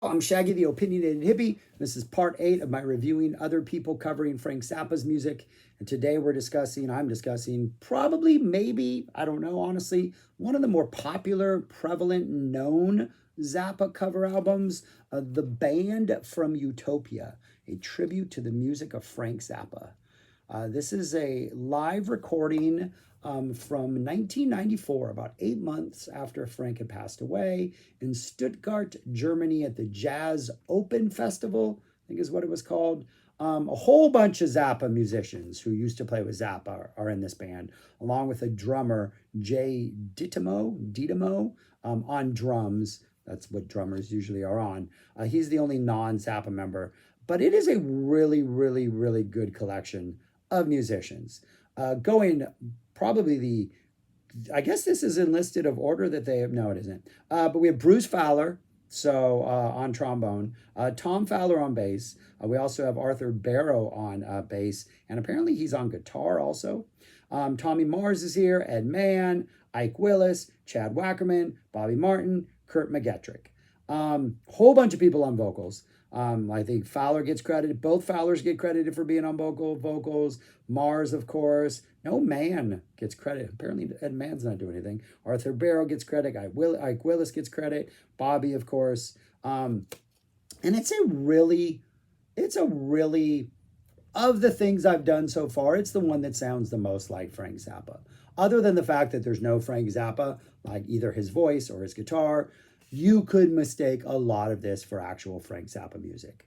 I'm Shaggy, the Opinionated Hippie. This is part 8 of my reviewing other people covering Frank Zappa's music. And today I'm discussing probably, maybe, I don't know, honestly, one of the more popular, prevalent, known Zappa cover albums, The Band from Utopia, a tribute to the music of Frank Zappa. This is a live recording from 1994, about 8 months after Frank had passed away, in Stuttgart, Germany, at the Jazz Open Festival, I think is what it was called. A whole bunch of Zappa musicians who used to play with Zappa are in this band, along with a drummer, Jay Ditamo, on drums. That's what drummers usually are on. He's the only non-Zappa member, but it is a really, really, really good collection of musicians. Going probably I guess this is enlisted of order that they have, no, it isn't. But we have Bruce Fowler, on trombone, Tom Fowler on bass. We also have Arthur Barrow on bass, and apparently he's on guitar also. Tommy Mars is here, Ed Mann, Ike Willis, Chad Wackerman, Bobby Martin, Kurt McGettrick. Whole bunch of people on vocals. I think Fowler gets credited. Both Fowlers get credited for being on vocals. Mars, of course. No Man gets credit. Apparently, Ed Mann's not doing anything. Arthur Barrow gets credit. Ike Willis gets credit. Bobby, of course. And it's a really, of the things I've done so far, it's the one that sounds the most like Frank Zappa. Other than the fact that there's no Frank Zappa, like either his voice or his guitar, you could mistake a lot of this for actual Frank Zappa music.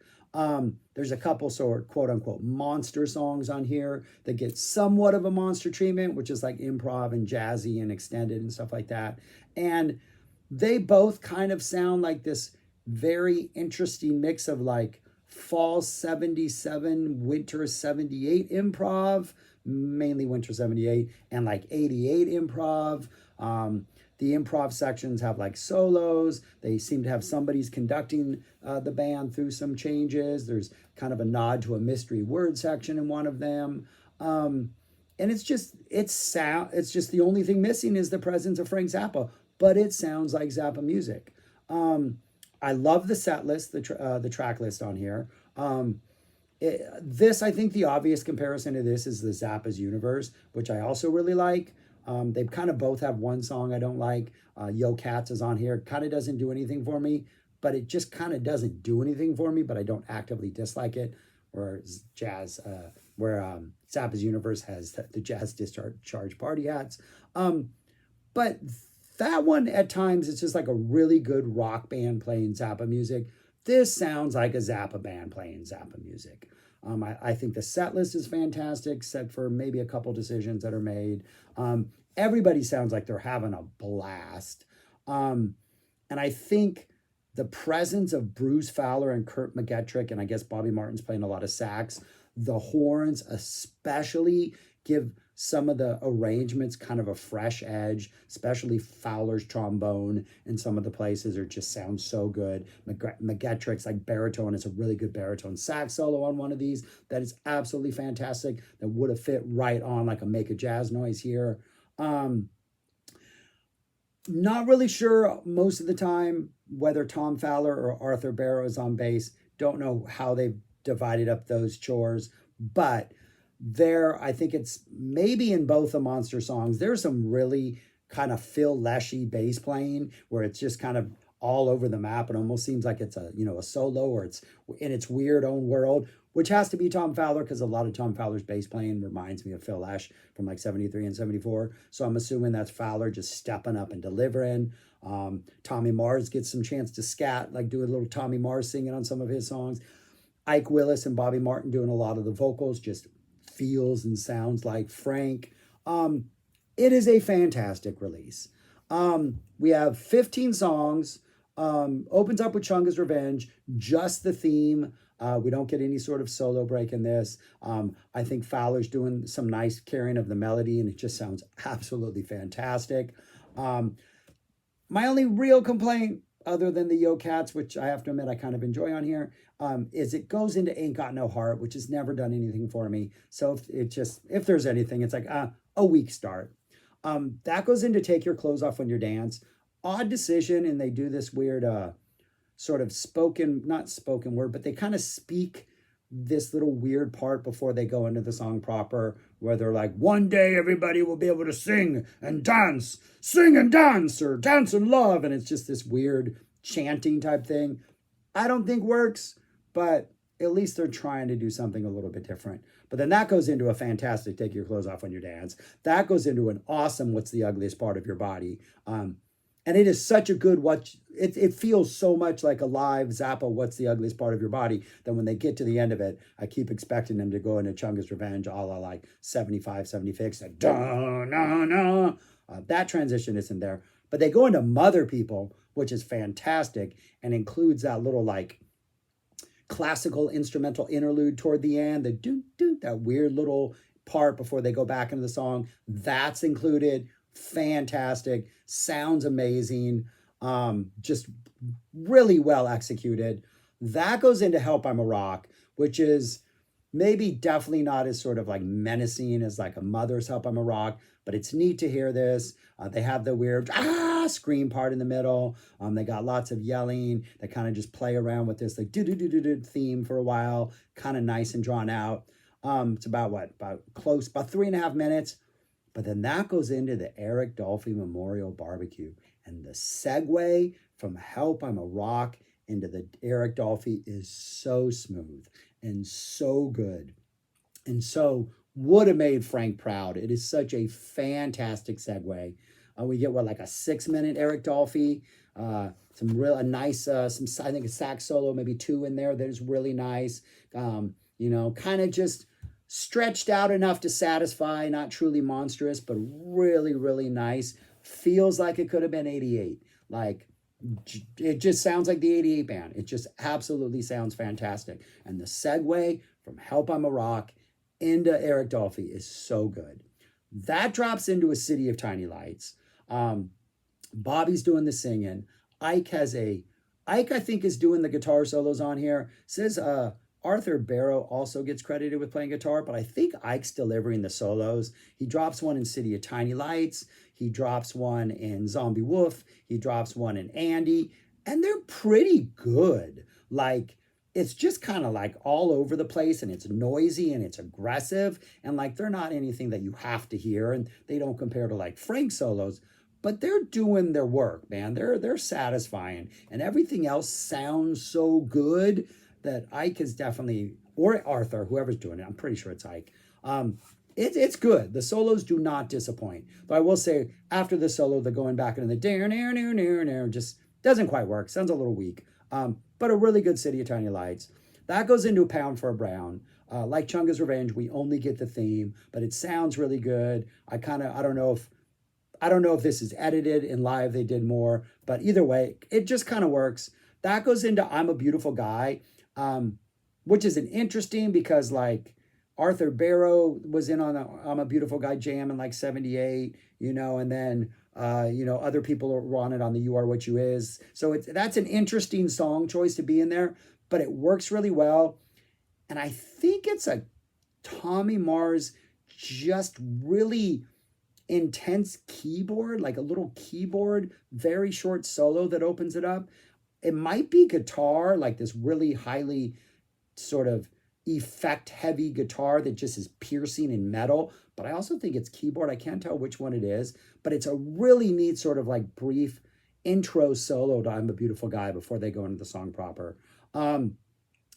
There's a couple sort quote unquote monster songs on here that get somewhat of a monster treatment, which is like improv and jazzy and extended and stuff like that. And they both kind of sound like this very interesting mix of like fall 77, winter 78 improv, mainly winter 78, and like 88 improv. The improv sections have like solos. They seem to have somebody's conducting the band through some changes. There's kind of a nod to a mystery word section in one of them. And it's just the only thing missing is the presence of Frank Zappa, but it sounds like Zappa music. I love the set list, the track list on here. I think the obvious comparison to this is the Zappa's Universe, which I also really like. They kind of both have one song I don't like. Yo Cats is on here. Kind of doesn't do anything for me, but it just kind of doesn't do anything for me, but I don't actively dislike it. Whereas Zappa's Universe has the Jazz Discharge Party Hats. But that one, at times, it's just like a really good rock band playing Zappa music. This sounds like a Zappa band playing Zappa music. I think the set list is fantastic, except for maybe a couple decisions that are made. Everybody sounds like they're having a blast. And I think the presence of Bruce Fowler and Kurt McGettrick, and I guess Bobby Martin's playing a lot of sax, the horns especially give some of the arrangements kind of a fresh edge, especially Fowler's trombone in some of the places just sound so good. McGettrick's like baritone is a really good baritone sax solo on one of these that is absolutely fantastic, that would have fit right on like a Make a Jazz Noise here. Not really sure most of the time whether Tom Fowler or Arthur Barrow is on bass. Don't know how they've divided up those chores, but I think it's maybe in both the Monster songs, there's some really kind of Phil Leshy bass playing where it's just kind of all over the map. It almost seems like it's a solo, or it's in its weird own world, which has to be Tom Fowler because a lot of Tom Fowler's bass playing reminds me of Phil Lesh from like 73 and 74. So I'm assuming that's Fowler just stepping up and delivering. Tommy Mars gets some chance to scat, like do a little Tommy Mars singing on some of his songs. Ike Willis and Bobby Martin doing a lot of the vocals, just feels and sounds like Frank. It is a fantastic release. We have 15 songs. Opens up with Chunga's Revenge, just the theme. We don't get any sort of solo break in this. I think Fowler's doing some nice carrying of the melody, and it just sounds absolutely fantastic. My only real complaint, other than the Yo Cats, which I have to admit I kind of enjoy on here, is it goes into Ain't Got No Heart, which has never done anything for me. So if there's anything, it's like a weak start. That goes into Take Your Clothes Off When You Dance. Odd decision, and they do this weird sort of not spoken word, but they kind of speak this little weird part before they go into the song proper, where they're like, one day everybody will be able to sing and dance, or dance and love. And it's just this weird chanting type thing. I don't think works, but at least they're trying to do something a little bit different. But then that goes into a fantastic take your clothes off when you dance. That goes into an awesome what's the ugliest part of your body. And it is such a good it feels so much like a live Zappa what's the ugliest part of your body that when they get to the end of it, I keep expecting them to go into Chunga's Revenge a la like 75, 76. That transition isn't there. But they go into Mother People, which is fantastic and includes that little like classical instrumental interlude toward the end, the do that weird little part before they go back into the song. That's included. Fantastic, sounds amazing, just really well executed. That goes into Help I'm a Rock, which is maybe definitely not as sort of like menacing as like a Mother's Help I'm a Rock, but it's neat to hear this. They have the weird scream part in the middle. They got lots of yelling. They kind of just play around with this like do theme for a while, kind of nice and drawn out. It's about 3.5 minutes. But then that goes into the Eric Dolphy Memorial Barbecue. And the segue from Help I'm a Rock into the Eric Dolphy is so smooth and so good. And so would have made Frank proud. It is such a fantastic segue. We get like a 6-minute Eric Dolphy, I think a sax solo, maybe 2 in there that is really nice. Kind of just stretched out enough to satisfy, not truly monstrous, but really, really nice. Feels like it could have been 88. Like, it just sounds like the 88 band. It just absolutely sounds fantastic. And the segue from Help I'm a Rock into Eric Dolphy is so good. That drops into A City of Tiny Lights. Bobby's doing the singing. Ike, I think, is doing the guitar solos on here. Says, Arthur Barrow also gets credited with playing guitar, but I think Ike's delivering the solos. He drops one in City of Tiny Lights. He drops one in Zombie Wolf. He drops one in Andy. And they're pretty good. Like, it's just kind of like all over the place, and it's noisy and it's aggressive. And like, they're not anything that you have to hear, and they don't compare to like Frank solos, but they're doing their work, man. They're satisfying. And everything else sounds so good that Ike is definitely, or Arthur, whoever's doing it, I'm pretty sure it's Ike. It's good. The solos do not disappoint. But I will say, after the solo, they're going back into the just doesn't quite work. Sounds a little weak. But a really good City of Tiny Lights. That goes into A Pound for a Brown. Like Chunga's Revenge, we only get the theme, but it sounds really good. I don't know if this is edited and live they did more, but either way, it just kind of works. That goes into I'm a Beautiful Guy. Which is an interesting because like Arthur Barrow was in on I'm a Beautiful Guy jam in like 78, and then, other people were on it on the You Are What You Is. So that's an interesting song choice to be in there, but it works really well. And I think it's a Tommy Mars just really intense keyboard, like a little keyboard, very short solo that opens it up. It might be guitar, like this really highly sort of effect heavy guitar that just is piercing in metal, but I also think it's keyboard. I can't tell which one it is, but it's a really neat sort of like brief intro solo to I'm a Beautiful Guy before they go into the song proper. And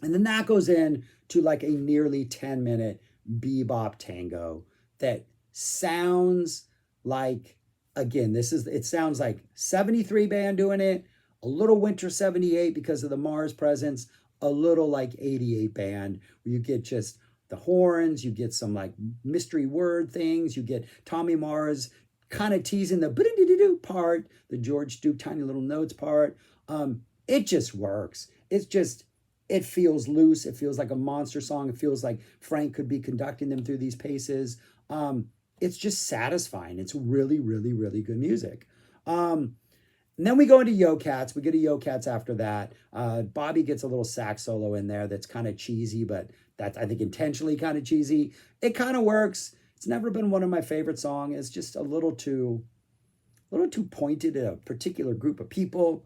then that goes in to like a nearly 10-minute bebop tango that sounds like, again, it sounds like 73 band doing it, a little Winter 78 because of the Mars presence, a little like 88 band where you get just the horns, you get some like mystery word things, you get Tommy Mars kind of teasing the part, the George Duke tiny little notes part. It just works. It feels loose. It feels like a monster song. It feels like Frank could be conducting them through these paces. It's just satisfying. It's really, really, really good music. And then we go into Yo Cats. We get a Yo Cats after that. Bobby gets a little sax solo in there that's kind of cheesy, but that's, I think, intentionally kind of cheesy. It kind of works. It's never been one of my favorite songs. It's just a little too pointed at a particular group of people.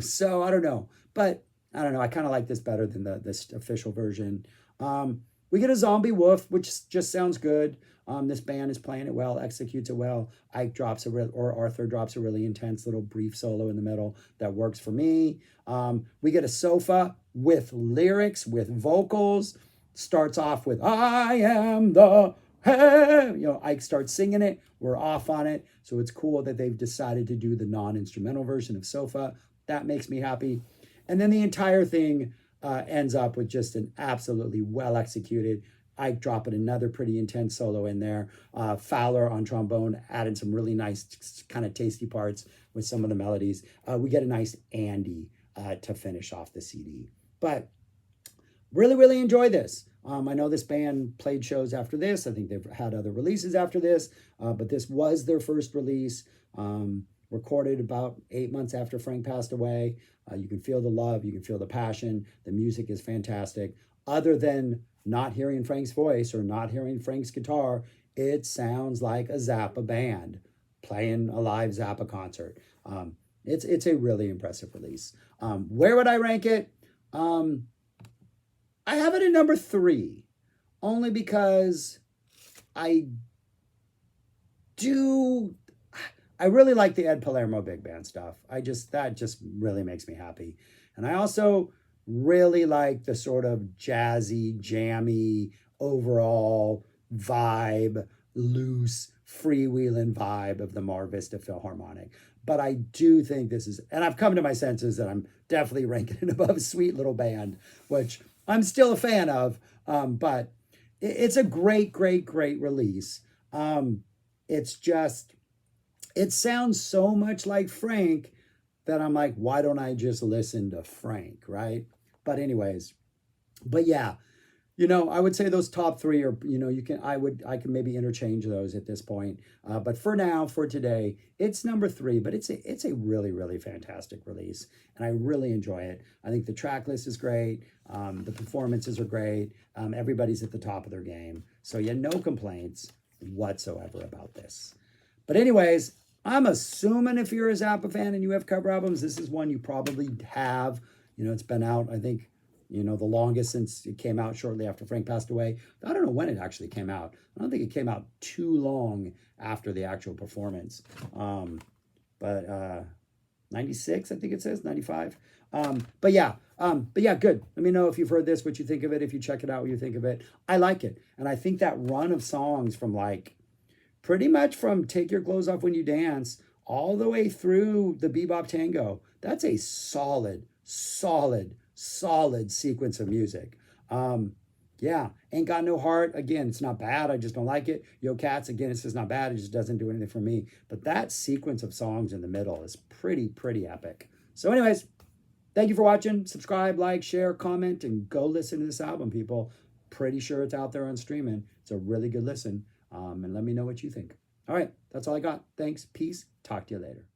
So I don't know, but I don't know. I kind of like this better than this official version. We get a zombie wolf, which just sounds good. This band is playing it well, executes it well. Ike drops or Arthur drops a really intense little brief solo in the middle that works for me. We get a sofa with lyrics, with vocals. Starts off with "I am the hey," Ike starts singing it. We're off on it, so it's cool that they've decided to do the non-instrumental version of Sofa. That makes me happy. And then the entire thing ends up with just an absolutely well executed Ike dropping another pretty intense solo in there. Fowler on trombone added some really nice kind of tasty parts with some of the melodies. We get a nice Andy to finish off the CD. But really, really enjoy this. I know this band played shows after this. I think they've had other releases after this, but this was their first release. Recorded about 8 months after Frank passed away. You can feel the love, you can feel the passion. The music is fantastic. Other than not hearing Frank's voice or not hearing Frank's guitar, it sounds like a Zappa band playing a live Zappa concert. It's a really impressive release. Where would I rank it? I have it at number 3, only because I really like the Ed Palermo big band stuff. That just really makes me happy. And I also really like the sort of jazzy, jammy, overall vibe, loose, freewheeling vibe of the Mar Vista Philharmonic. But I do think this is, and I've come to my senses that I'm definitely ranking it above Sweet Little Band, which I'm still a fan of, but it's a great, great, great release. It's just, it sounds so much like Frank that I'm like, why don't I just listen to Frank, right? But anyways, but yeah, I would say those top 3 are, I can maybe interchange those at this point. But for now, for today, it's number 3, but it's a really, really fantastic release. And I really enjoy it. I think the track list is great. The performances are great. Everybody's at the top of their game. So yeah, no complaints whatsoever about this. But anyways, I'm assuming if you're a Zappa fan and you have cover albums, this is one you probably have. It's been out, I think, the longest since it came out shortly after Frank passed away. I don't know when it actually came out. I don't think it came out too long after the actual performance. But 96, I think it says, 95. But yeah, good. Let me know if you've heard this, what you think of it. If you check it out, what you think of it. I like it. And I think that run of songs from pretty much from Take Your Clothes Off When You Dance all the way through the Bebop Tango, that's a solid sequence of music. Yeah, Ain't Got No Heart, again, it's not bad, I just don't like it. Yo Cats, again, it's just not bad, it just doesn't do anything for me. But that sequence of songs in the middle is pretty epic. So anyways, thank you for watching. Subscribe, like, share, comment, and go listen to this album, people. Pretty sure it's out there on streaming. It's a really good listen. And let me know what you think. All right, that's all I got. Thanks, peace, talk to you later.